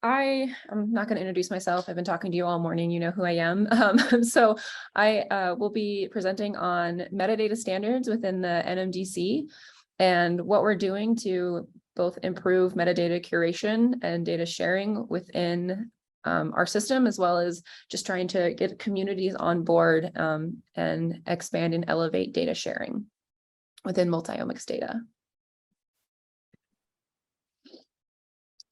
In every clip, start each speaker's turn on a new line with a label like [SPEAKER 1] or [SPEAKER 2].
[SPEAKER 1] I'm not going to introduce myself. I've been talking to you all morning. You know who I am. So I will be presenting on metadata standards within the NMDC and what we're doing to both improve metadata curation and data sharing within our system, as well as just trying to get communities on board and expand and elevate data sharing within multiomics data.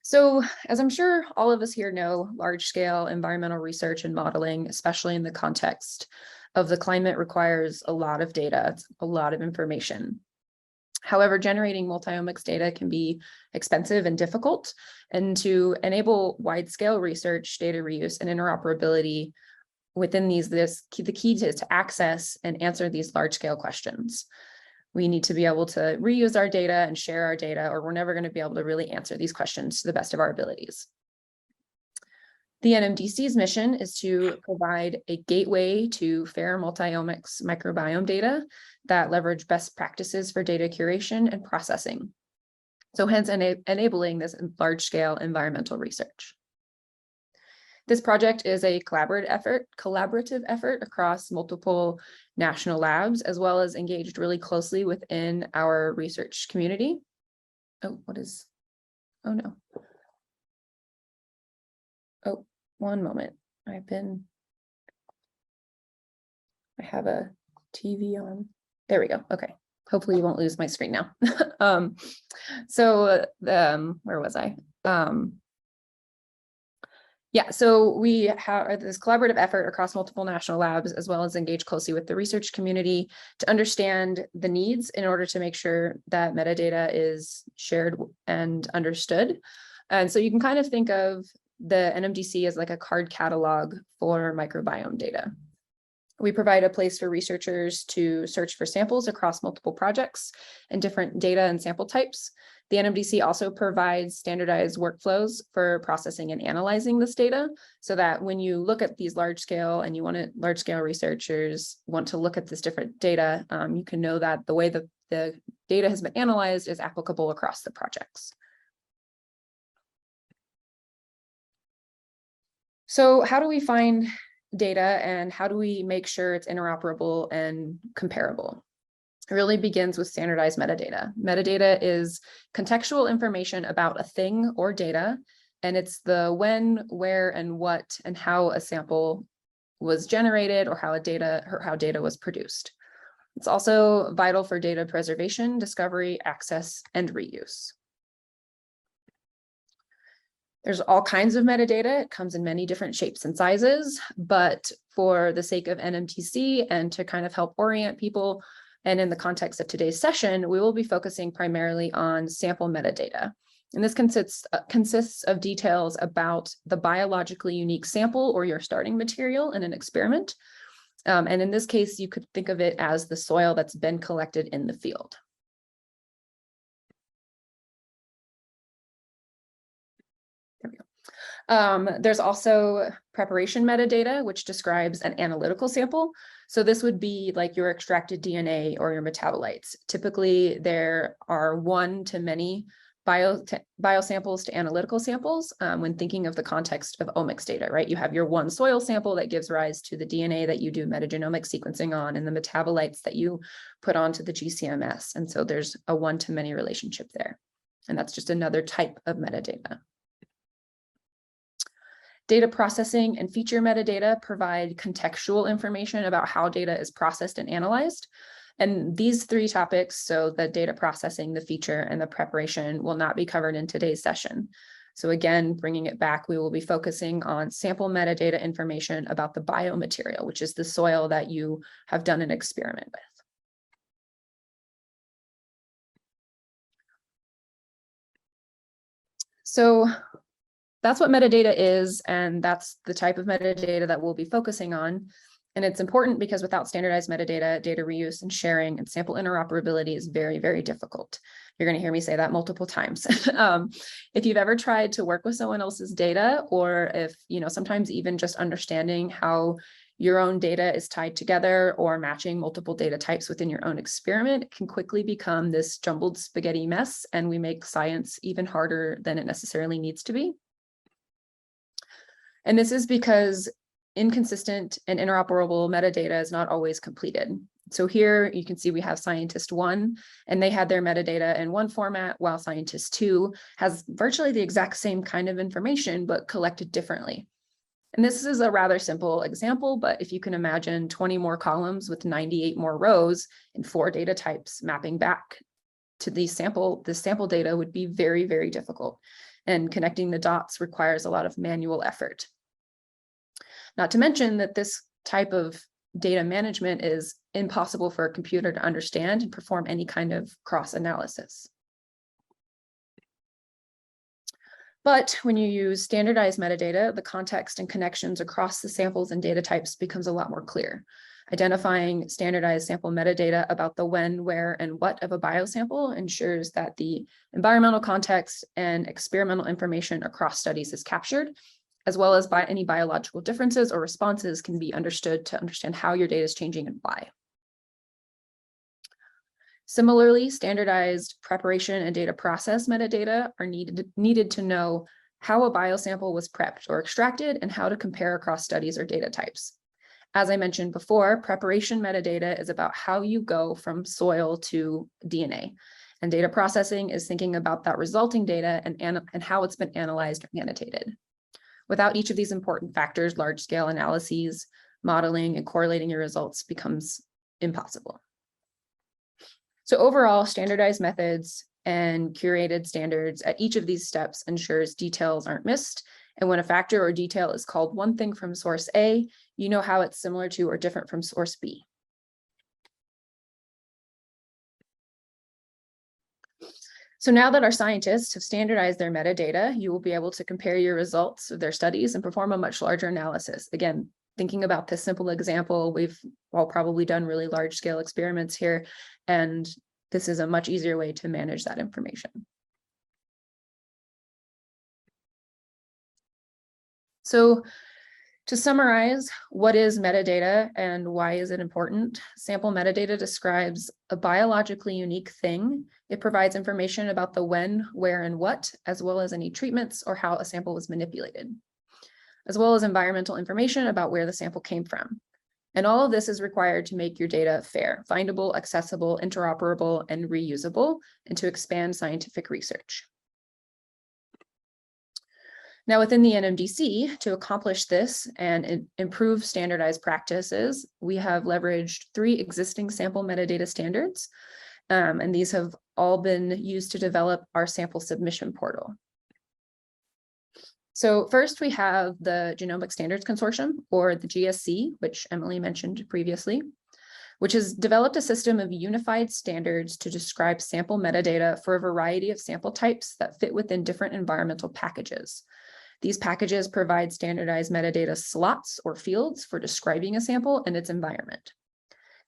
[SPEAKER 1] So, as I'm sure all of us here know, large-scale environmental research and modeling, especially in the context of the climate, requires a lot of data, it's a lot of information. However, generating multiomics data can be expensive and difficult, and to enable wide-scale research, data reuse, and interoperability within these, the key is to access and answer these large-scale questions. We need to be able to reuse our data and share our data, or we're never going to be able to really answer these questions to the best of our abilities. The NMDC's mission is to provide a gateway to fair multiomics microbiome data that leverage best practices for data curation and processing. So hence enabling this large-scale environmental research. This project is a collaborative effort across multiple national labs, as well as engaged really closely within our research community. Oh no. Oh, one moment. I have a TV on. There we go. Okay. Hopefully you won't lose my screen now. Where was I? Yeah, so we have this collaborative effort across multiple national labs, as well as engage closely with the research community to understand the needs in order to make sure that metadata is shared and understood. And so you can kind of think of the NMDC as like a card catalog for microbiome data. We provide a place for researchers to search for samples across multiple projects and different data and sample types. The NMDC also provides standardized workflows for processing and analyzing this data, so that when you look at these large-scale researchers want to look at this different data, you can know that the way that the data has been analyzed is applicable across the projects. So how do we find data and how do we make sure it's interoperable and comparable? It really begins with standardized metadata. Metadata is contextual information about a thing or data, and it's the when, where, and what, and how a sample was generated or how data was produced. It's also vital for data preservation, discovery, access, and reuse. There's all kinds of metadata. It comes in many different shapes and sizes, but for the sake of NMDC and to kind of help orient people, and in the context of today's session, we will be focusing primarily on sample metadata. And this consists of details about the biologically unique sample or your starting material in an experiment. And in this case, you could think of it as the soil that's been collected in the field. There we go. There's also preparation metadata, which describes an analytical sample. So this would be like your extracted DNA or your metabolites. Typically, there are one to many biosamples to analytical samples when thinking of the context of omics data, right? You have your one soil sample that gives rise to the DNA that you do metagenomic sequencing on and the metabolites that you put onto the GCMS. And so there's a one-to-many relationship there. And that's just another type of metadata. Data processing and feature metadata provide contextual information about how data is processed and analyzed. And these three topics, so the data processing, the feature, and the preparation, will not be covered in today's session. So again, bringing it back, we will be focusing on sample metadata information about the biomaterial, which is the soil that you have done an experiment with. So that's what metadata is, and that's the type of metadata that we'll be focusing on. And it's important because without standardized metadata, data reuse and sharing and sample interoperability is very, very difficult. You're going to hear me say that multiple times. If you've ever tried to work with someone else's data, or if, sometimes even just understanding how your own data is tied together or matching multiple data types within your own experiment, it can quickly become this jumbled spaghetti mess, and we make science even harder than it necessarily needs to be. And this is because inconsistent and interoperable metadata is not always completed. So here you can see we have scientist 1, and they had their metadata in one format, while scientist 2 has virtually the exact same kind of information, but collected differently. And this is a rather simple example, but if you can imagine 20 more columns with 98 more rows and 4 data types mapping back to this sample data would be very, very difficult. And connecting the dots requires a lot of manual effort. Not to mention that this type of data management is impossible for a computer to understand and perform any kind of cross-analysis. But when you use standardized metadata, the context and connections across the samples and data types becomes a lot more clear. Identifying standardized sample metadata about the when, where, and what of a biosample ensures that the environmental context and experimental information across studies is captured, as well as any biological differences or responses can be understood to understand how your data is changing and why. Similarly, standardized preparation and data process metadata are needed to know how a biosample was prepped or extracted and how to compare across studies or data types. As I mentioned before, preparation metadata is about how you go from soil to DNA, and data processing is thinking about that resulting data and how it's been analyzed or annotated. Without each of these important factors, large-scale analyses, modeling, and correlating your results becomes impossible. So overall, standardized methods and curated standards at each of these steps ensures details aren't missed. And when a factor or detail is called one thing from source A, you know how it's similar to or different from source B. So now that our scientists have standardized their metadata, you will be able to compare your results of their studies and perform a much larger analysis. Again, thinking about this simple example, we've all probably done really large scale experiments here, and this is a much easier way to manage that information. So to summarize, what is metadata and why is it important? Sample metadata describes a biologically unique thing. It provides information about the when, where, and what, as well as any treatments or how a sample was manipulated, as well as environmental information about where the sample came from. And all of this is required to make your data fair, findable, accessible, interoperable, and reusable, and to expand scientific research. Now, within the NMDC, to accomplish this and improve standardized practices, we have leveraged 3 existing sample metadata standards, and these have all been used to develop our sample submission portal. So first, we have the Genomic Standards Consortium, or the GSC, which Emily mentioned previously, which has developed a system of unified standards to describe sample metadata for a variety of sample types that fit within different environmental packages. These packages provide standardized metadata slots or fields for describing a sample and its environment.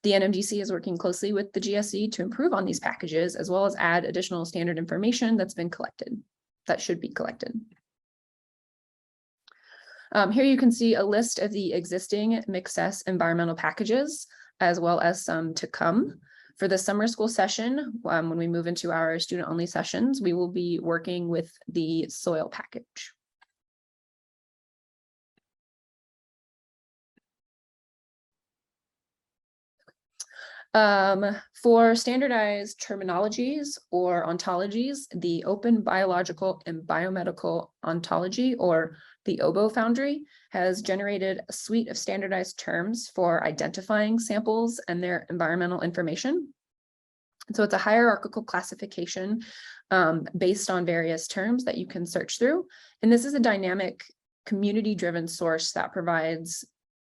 [SPEAKER 1] The NMDC is working closely with the GSC to improve on these packages, as well as add additional standard information that should be collected. Here you can see a list of the existing MICSES environmental packages, as well as some to come. For the summer school session, when we move into our student-only sessions, we will be working with the soil package. For standardized terminologies or ontologies, the Open Biological and Biomedical Ontology, or the OBO Foundry, has generated a suite of standardized terms for identifying samples and their environmental information. So it's a hierarchical classification based on various terms that you can search through. And this is a dynamic, community-driven source that provides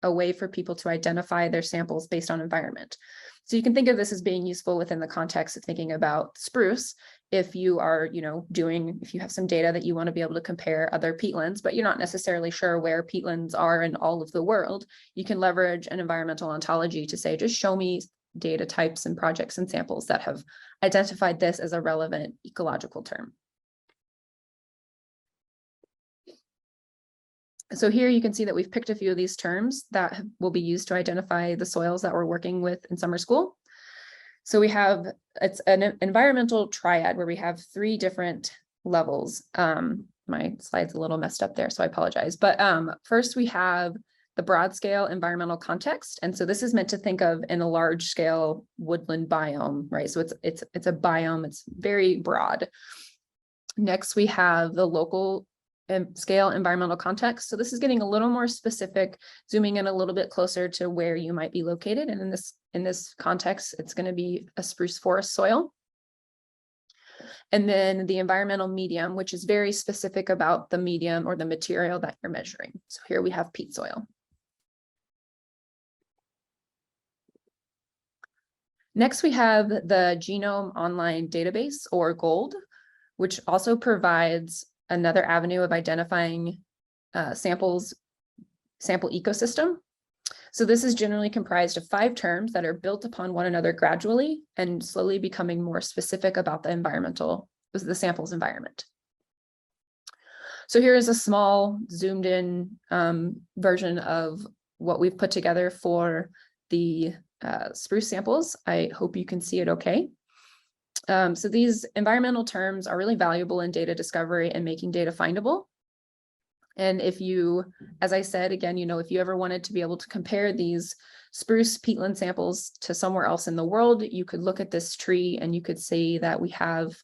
[SPEAKER 1] a way for people to identify their samples based on environment. So you can think of this as being useful within the context of thinking about spruce. If you are, if you have some data that you want to be able to compare other peatlands, but you're not necessarily sure where peatlands are in all of the world, you can leverage an environmental ontology to say, just show me data types and projects and samples that have identified this as a relevant ecological term. So here you can see that we've picked a few of these terms that will be used to identify the soils that we're working with in summer school. So it's an environmental triad where we have 3 different levels. my slide's a little messed up there, so I apologize. But first we have the broad scale environmental context. And so this is meant to think of in a large scale woodland biome, right? So it's a biome, it's very broad. Next, we have the local scale environmental context. So this is getting a little more specific, zooming in a little bit closer to where you might be located. And in this context, it's going to be a spruce forest soil. And then the environmental medium, which is very specific about the medium or the material that you're measuring. So here we have peat soil. Next, we have the Genome Online Database, or GOLD, which also provides another avenue of identifying sample ecosystem. So this is generally comprised of 5 terms that are built upon one another gradually and slowly becoming more specific about the sample's environment. So here is a small zoomed in version of what we've put together for the spruce samples. I hope you can see it okay. So these environmental terms are really valuable in data discovery and making data findable. And if you, as I said, again, if you ever wanted to be able to compare these spruce peatland samples to somewhere else in the world, you could look at this tree and you could see that we have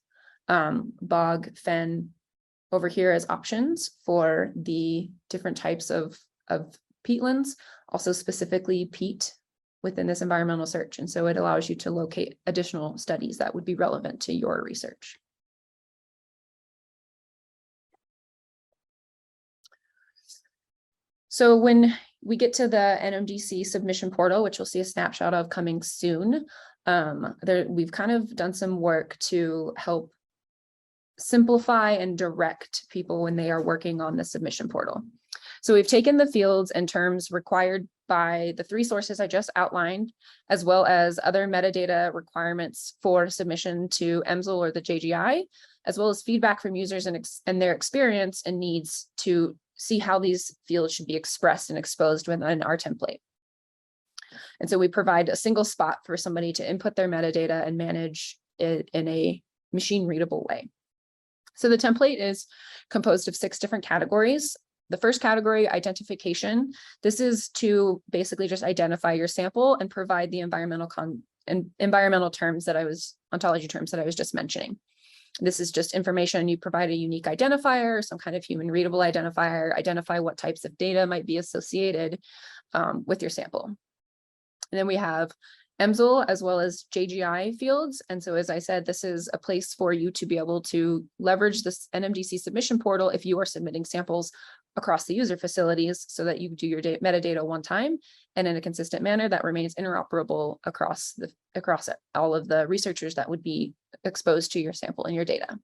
[SPEAKER 1] bog, fen over here as options for the different types of peatlands, also specifically peat within this environmental search. And so it allows you to locate additional studies that would be relevant to your research. So when we get to the NMDC submission portal, which you'll see a snapshot of coming soon, we've kind of done some work to help simplify and direct people when they are working on the submission portal. So we've taken the fields and terms required by the 3 sources I just outlined, as well as other metadata requirements for submission to EMSL or the JGI, as well as feedback from users and their experience and needs to see how these fields should be expressed and exposed within our template. And so we provide a single spot for somebody to input their metadata and manage it in a machine readable way. So the template is composed of 6 different categories. The first category, identification. This is to basically just identify your sample and provide the environmental terms ontology terms that I was just mentioning. This is just information. You provide a unique identifier, some kind of human readable identifier, identify what types of data might be associated with your sample. And then we have EMSL as well as JGI fields. And so, as I said, this is a place for you to be able to leverage this NMDC submission portal if you are submitting samples across the user facilities so that you do your metadata one time and in a consistent manner that remains interoperable across all of the researchers that would be exposed to your sample and your data.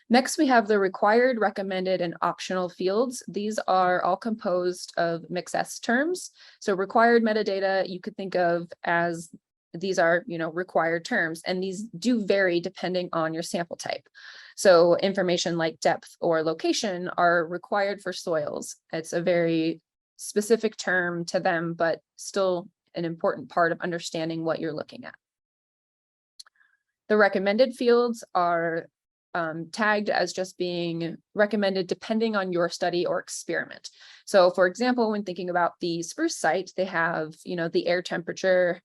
[SPEAKER 1] Next, we have the required, recommended, and optional fields. These are all composed of mixed terms. So required metadata, you could think of as these are, required terms, and these do vary depending on your sample type. So information like depth or location are required for soils. It's a very specific term to them, but still an important part of understanding what you're looking at. The recommended fields are tagged as just being recommended depending on your study or experiment. So for example, when thinking about the spruce site, they have, the air temperature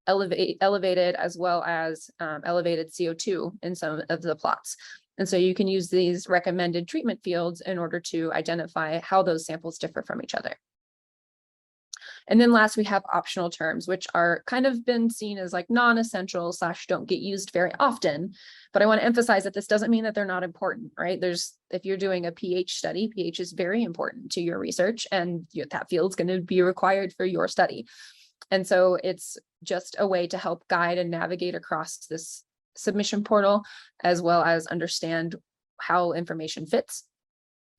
[SPEAKER 1] elevated as well as elevated CO2 in some of the plots. And so you can use these recommended treatment fields in order to identify how those samples differ from each other. And then last, we have optional terms, which are kind of been seen as like non-essential / don't get used very often. But I want to emphasize that this doesn't mean that they're not important, right? If you're doing a pH study, pH is very important to your research, and that field's going to be required for your study. And so it's just a way to help guide and navigate across this submission portal, as well as understand how information fits.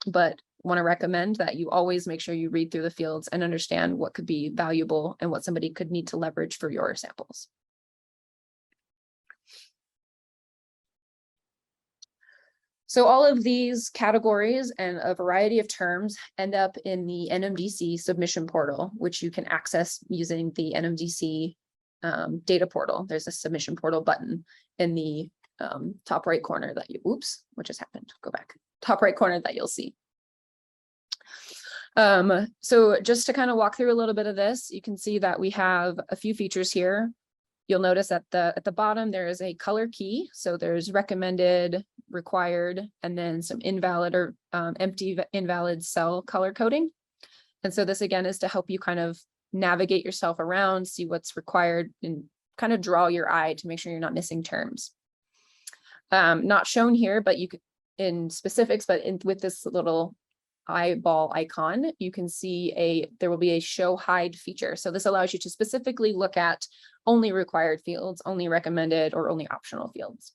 [SPEAKER 1] But want to recommend that you always make sure you read through the fields and understand what could be valuable and what somebody could need to leverage for your samples. So all of these categories and a variety of terms end up in the NMDC submission portal, which you can access using the NMDC data portal. There's a submission portal button in the top right corner that you, oops, what just happened? Go back. Top right corner that you'll see. So just to kind of walk through a little bit of this, you can see that we have a few features here. You'll notice at the bottom, there is a color key. So there's recommended, required, and then some invalid or empty invalid cell color coding. And so this again is to help you kind of navigate yourself around, see what's required, and kind of draw your eye to make sure you're not missing terms. Not shown here, but you could in specifics, but with this little eyeball icon, you can see there will be a show hide feature. So this allows you to specifically look at only required fields, only recommended, or only optional fields,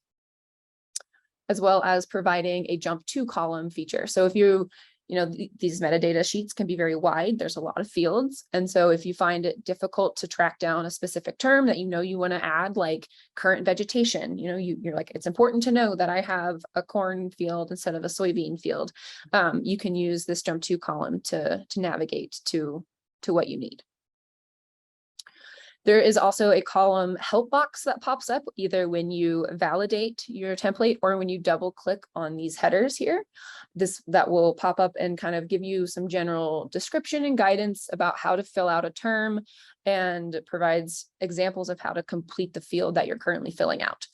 [SPEAKER 1] as well as providing a jump to column feature. So if these metadata sheets can be very wide, there's a lot of fields. And so if you find it difficult to track down a specific term that you want to add, like current vegetation, you're like, it's important to know that I have a corn field instead of a soybean field. You can use this jump to column to navigate to what you need. There is also a column help box that pops up either when you validate your template or when you double click on these headers here. That will pop up and kind of give you some general description and guidance about how to fill out a term, and provides examples of how to complete the field that you're currently filling out.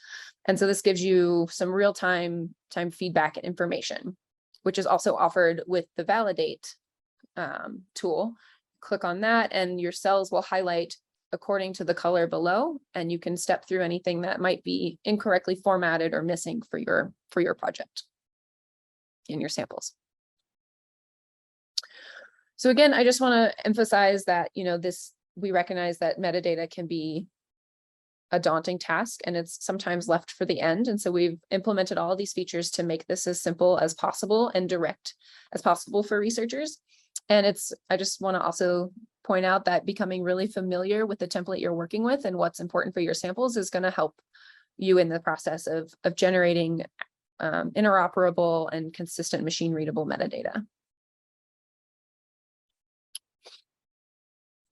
[SPEAKER 1] And so this gives you some real-time feedback and information, which is also offered with the validate tool. Click on that and your cells will highlight according to the color below, and you can step through anything that might be incorrectly formatted or missing for your project in your samples. So again, I just want to emphasize that we recognize that metadata can be a daunting task and it's sometimes left for the end. And so we've implemented all of these features to make this as simple as possible and direct as possible for researchers. And I just want to also point out that becoming really familiar with the template you're working with and what's important for your samples is going to help you in the process of generating interoperable and consistent machine readable metadata.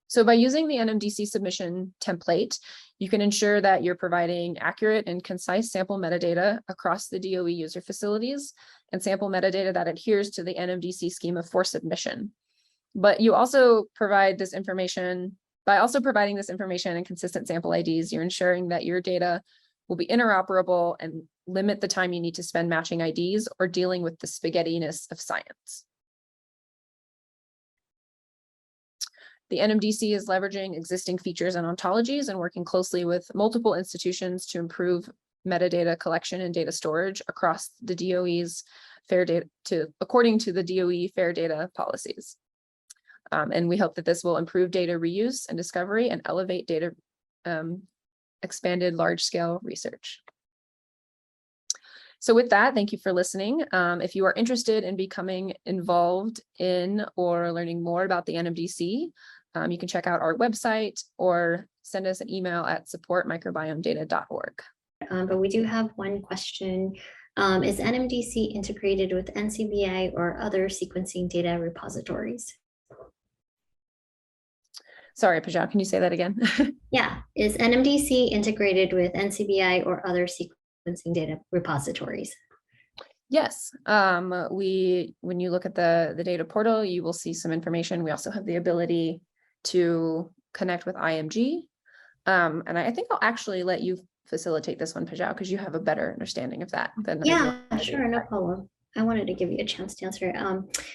[SPEAKER 1] So by using the NMDC submission template, you can ensure that you're providing accurate and concise sample metadata across the DOE user facilities and sample metadata that adheres to the NMDC schema for submission. But you also provide this information, by also providing this information and consistent sample IDs, you're ensuring that your data will be interoperable and limit the time you need to spend matching IDs or dealing with the spaghettiness of science. The NMDC is leveraging existing features and ontologies and working closely with multiple institutions to improve metadata collection and data storage across the DOE's according to the DOE fair data policies. And we hope that this will improve data reuse and discovery and elevate data expanded large-scale research. So with that, thank you for listening. If you are interested in becoming involved in or learning more about the NMDC, you can check out our website or send us an email at support@microbiomeData.org.
[SPEAKER 2] But we do have one question. Is NMDC integrated with NCBI or other sequencing data repositories?
[SPEAKER 1] Sorry, Pajal, can you say that again?
[SPEAKER 2] Yeah, is NMDC integrated with NCBI or other sequencing data repositories?
[SPEAKER 1] Yes, when you look at the data portal, you will see some information. We also have the ability to connect with IMG. And I think I'll actually let you facilitate this one, Pajal, because you have a better understanding of that than
[SPEAKER 2] yeah, sure, no problem. I wanted to give you a chance to answer it.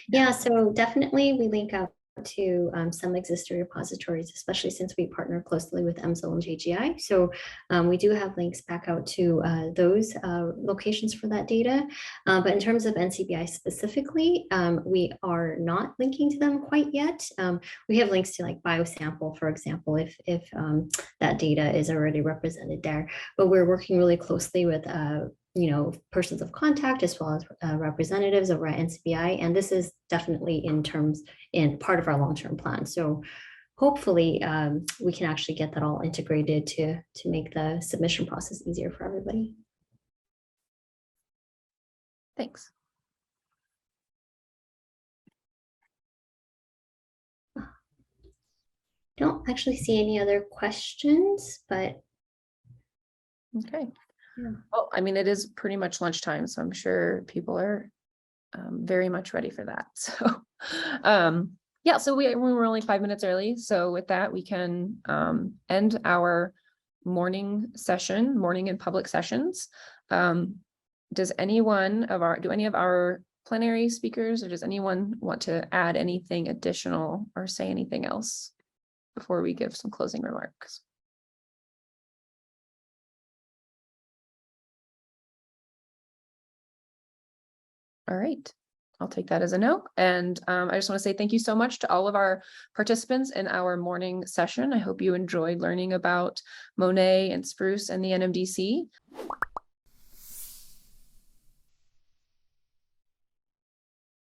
[SPEAKER 2] Yeah, so definitely we link out to some existing repositories, especially since we partner closely with EMSL and JGI. So we do have links back out to those locations for that data. But in terms of NCBI specifically, we are not linking to them quite yet. We have links to like biosample, for example, if that data is already represented there. But we're working really closely with persons of contact as well as representatives over at NCBI, and this is definitely in part of our long-term plan. So hopefully we can actually get that all integrated to make the submission process easier for everybody.
[SPEAKER 1] Thanks.
[SPEAKER 2] Don't actually see any other questions, but
[SPEAKER 1] okay.
[SPEAKER 2] Yeah.
[SPEAKER 1] Well, I mean, it is pretty much lunchtime, so I'm sure people are very much ready for that. So, yeah, so we were only 5 minutes early. So with that, we can end our morning session, morning and public sessions. Does any of our plenary speakers, or does anyone want to add anything additional or say anything else before we give some closing remarks? All right, I'll take that as a no. And I just want to say thank you so much to all of our participants in our morning session. I hope you enjoyed learning about Monet and Spruce and the NMDC.